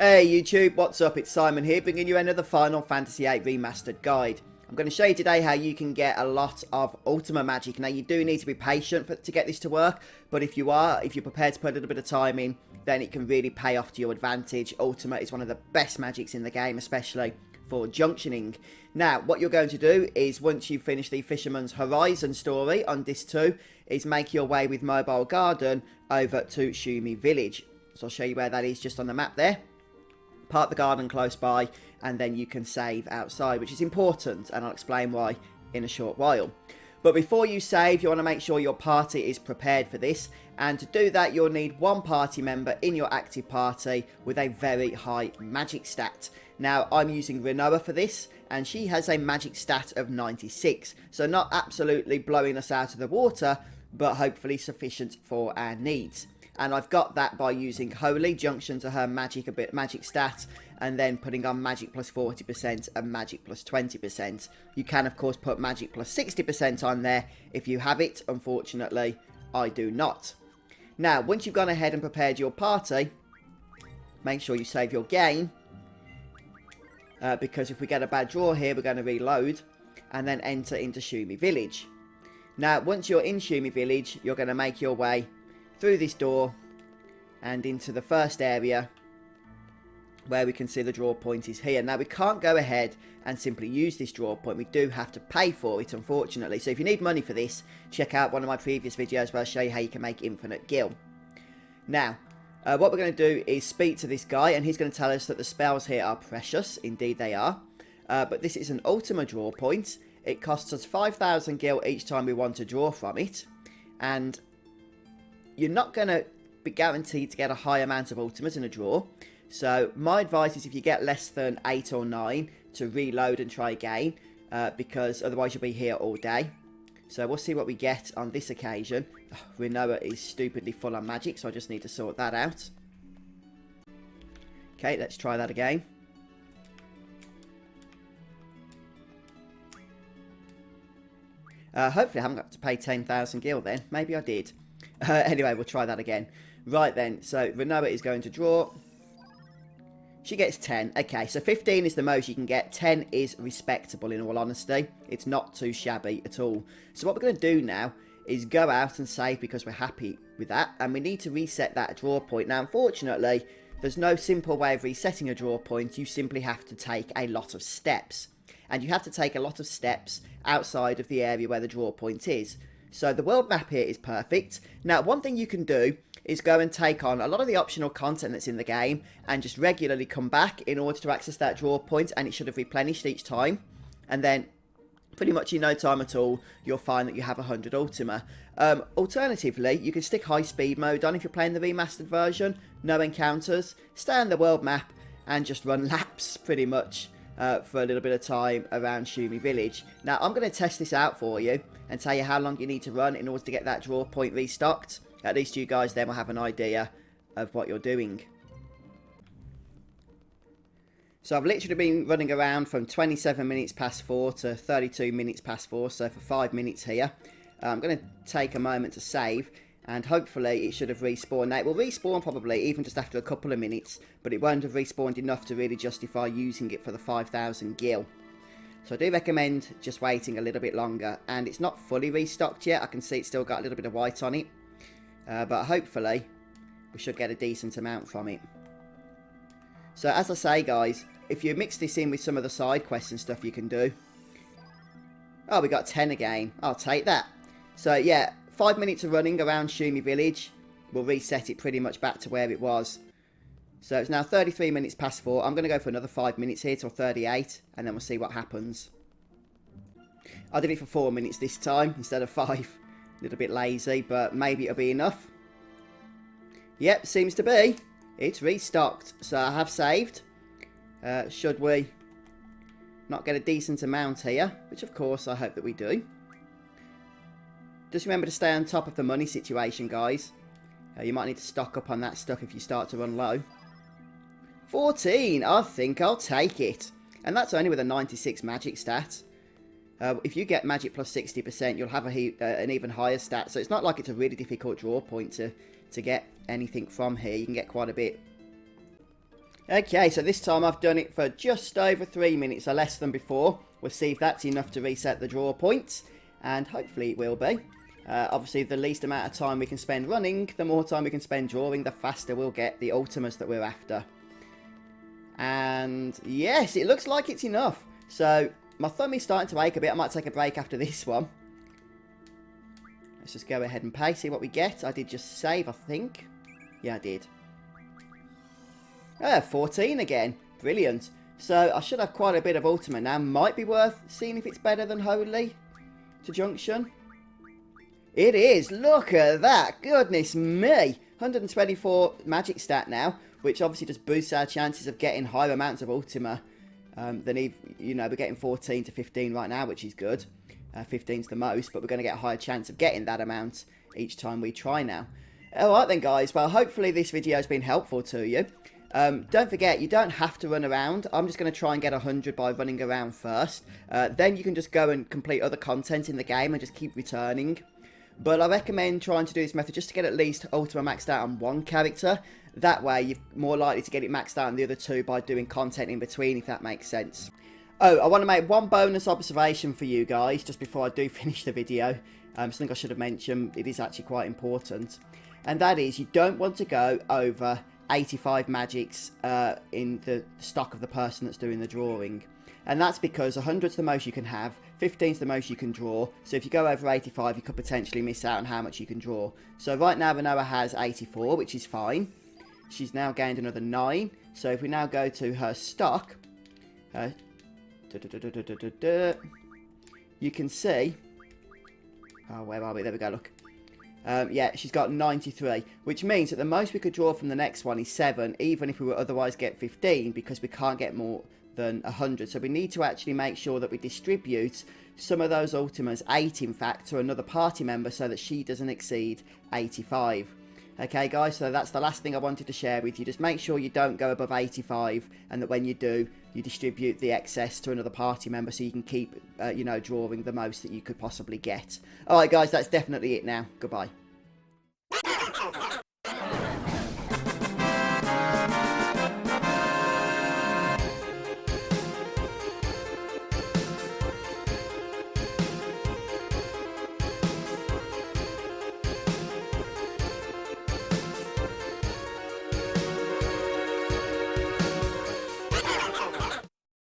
Hey YouTube, what's up? It's Simon here, bringing you another Final Fantasy VIII Remastered guide. I'm going to show you today how you can get a lot of Ultima magic. Now, you do need to be patient to get this to work, but if you're prepared to put a little bit of time in, then it can really pay off to your advantage. Ultima is one of the best magics in the game, especially for junctioning. Now, what you're going to do is, once you finish the Fisherman's Horizon story on Disc 2, is make your way with Mobile Garden over to Shumi Village. So I'll show you where that is just on the map there. Park the garden close by, and then you can save outside, which is important, and I'll explain why in a short while. But before you save, you want to make sure your party is prepared for this, and to do that you'll need one party member in your active party with a very high magic stat. Now, I'm using Renoa for this, and she has a magic stat of 96, so not absolutely blowing us out of the water, but hopefully sufficient for our needs. And I've got that by using Holy Junction to her magic stat, and then putting on magic plus 40% and magic plus 20%. You can of course put magic plus 60% on there if you have it. Unfortunately, I do not. Now, once you've gone ahead and prepared your party, make sure you save your game, because if we get a bad draw here, we're going to reload and then enter into Shumi Village. Now, once you're in Shumi Village, you're going to make your way through this door and into the first area where we can see the draw point is here. Now, we can't go ahead and simply use this draw point. We do have to pay for it, unfortunately. So if you need money for this, check out one of my previous videos where I'll show you how you can make infinite gil. Now, what we're going to do is speak to this guy, and he's going to tell us that the spells here are precious. Indeed they are. But this is an Ultima draw point. It costs us 5,000 gil each time we want to draw from it. And you're not going to be guaranteed to get a high amount of Ultimas in a draw. So my advice is, if you get less than 8 or 9, to reload and try again, because otherwise you'll be here all day. So we'll see what we get on this occasion. Oh, Renoa is stupidly full on magic, so I just need to sort that out. Okay, let's try that again. Hopefully I haven't got to pay 10,000 gil then. Maybe I did. Anyway, we'll try that again. Right then, so Renoa is going to draw. She gets 10. Okay, so 15 is the most you can get. 10 is respectable, in all honesty. It's not too shabby at all. So what we're going to do now is go out and save, because we're happy with that. And we need to reset that draw point. Now, unfortunately, there's no simple way of resetting a draw point. You simply have to take a lot of steps. And you have to take a lot of steps outside of the area where the draw point is. So the world map here is perfect. Now, one thing you can do is go and take on a lot of the optional content that's in the game and just regularly come back in order to access that draw point, and it should have replenished each time. And then pretty much in no time at all, you'll find that you have 100 Ultima. Alternatively, you can stick high speed mode on if you're playing the remastered version. No encounters. Stay on the world map and just run laps pretty much for a little bit of time around Shumi Village. Now, I'm going to test this out for you and tell you how long you need to run in order to get that draw point restocked. At least you guys then will have an idea of what you're doing. So I've literally been running around from 27 minutes past 4 to 32 minutes past 4, so for 5 minutes here. I'm going to take a moment to save, and hopefully it should have respawned. Now, it will respawn probably even just after a couple of minutes, but it won't have respawned enough to really justify using it for the 5,000 gil. So I do recommend just waiting a little bit longer. And it's not fully restocked yet. I can see it's still got a little bit of white on it. But hopefully we should get a decent amount from it. So as I say, guys, if you mix this in with some of the side quests and stuff you can do. Oh, we got 10 again. I'll take that. So yeah, 5 minutes of running around Shumi Village will reset it pretty much back to where it was. So it's now 33 minutes past 4. I'm going to go for another 5 minutes here till 38. And then we'll see what happens. I did it for 4 minutes this time instead of 5. A little bit lazy, but maybe it'll be enough. Yep, seems to be. It's restocked. So I have saved. Should we not get a decent amount here? Which of course I hope that we do. Just remember to stay on top of the money situation, guys. You might need to stock up on that stuff if you start to run low. 14, I think I'll take it. And that's only with a 96 magic stat. If you get magic plus 60%, you'll have an even higher stat. So it's not like it's a really difficult draw point to get anything from here. You can get quite a bit. Okay, so this time I've done it for just over 3 minutes, so less than before. We'll see if that's enough to reset the draw points, and hopefully it will be. Obviously, the least amount of time we can spend running, the more time we can spend drawing, the faster we'll get the Ultimas that we're after. And yes, it looks like it's enough. So my thumb is starting to ache a bit. I might take a break after this one. Let's just go ahead and pay, see what we get. I did just save, I think. Yeah, I did. 14 again. Brilliant. So I should have quite a bit of Ultima now. Might be worth seeing if it's better than Holy to Junction. It is. Look at that. Goodness me. 124 magic stat now, which obviously just boosts our chances of getting higher amounts of Ultima than if, you know, we're getting 14 to 15 right now, which is good. 15's the most, but we're going to get a higher chance of getting that amount each time we try now. Alright then, guys. Well, hopefully this video has been helpful to you. Don't forget, you don't have to run around. I'm just going to try and get 100 by running around first. Then you can just go and complete other content in the game and just keep returning. But I recommend trying to do this method just to get at least Ultima maxed out on one character. That way, you're more likely to get it maxed out on the other two by doing content in between, if that makes sense. Oh, I want to make one bonus observation for you guys, just before I do finish the video. Something I should have mentioned, it is actually quite important. And that is, you don't want to go over 85 magics in the stock of the person that's doing the drawing. And that's because 100's the most you can have, 15's the most you can draw. So if you go over 85, you could potentially miss out on how much you can draw. So right now, Renoa has 84, which is fine. She's now gained another 9. So if we now go to her stock, you can see... Oh, where are we? There we go, look. Yeah, she's got 93, which means that the most we could draw from the next one is 7, even if we would otherwise get 15, because we can't get more than 100. So we need to actually make sure that we distribute some of those Ultimas, 8 in fact, to another party member so that she doesn't exceed 85. Okay, guys, so that's the last thing I wanted to share with you. Just make sure you don't go above 85, and that when you do, you distribute the excess to another party member so you can keep, you know, drawing the most that you could possibly get. Alright, guys, that's definitely it now. Goodbye.